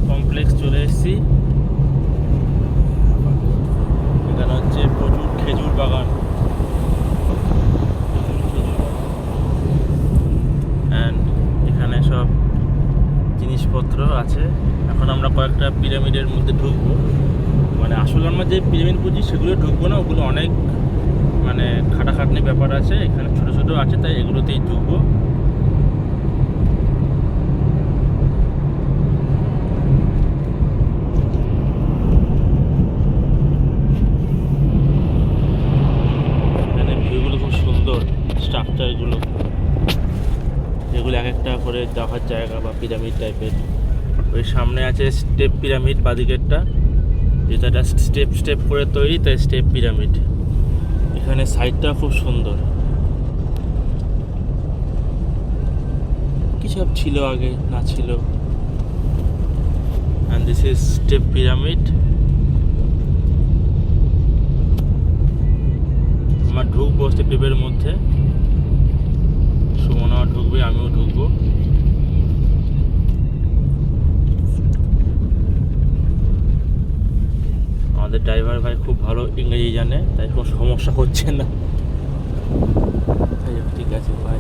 Complex চলে এসেছি। এখানে হচ্ছে প্রচুর খেজুর বাগান, অ্যান্ড এখানে সব জিনিসপত্র আছে। এখন আমরা কয়েকটা পিরামিডের মধ্যে ঢুকবো। মানে আসলে আমরা যে পিরামিড বুঝি সেগুলো ঢুকবো না, ওগুলো অনেক মানে খাটাখাটনি ব্যাপার আছে। এখানে ছোটো ছোটো আছে, তাই এগুলোতেই ঢুকবো। এখানে ভিউগুলো খুব সুন্দর, স্ট্রাকচারগুলো যেগুলো এক একটা করে দেখার জায়গা বা পিরামিড টাইপের। ওই সামনে আছে স্টেপ পিরামিড, বাদিকেরটা যেটা স্টেপ স্টেপ করে তৈরি, তাই স্টেপ পিরামিড। এখানে সাইডটা খুব সুন্দর, কি সব ছিল আগে না ছিল। And this is step pyramid. আমার ঢুকবো স্টেপের মধ্যে, সুমনাও ঢুকবে, আমিও ঢুকবো। আমাদের ড্রাইভার ভাই খুব ভালো ইংরেজি জানে, তাই কোনো সমস্যা হচ্ছে না। ঠিক আছে ভাই।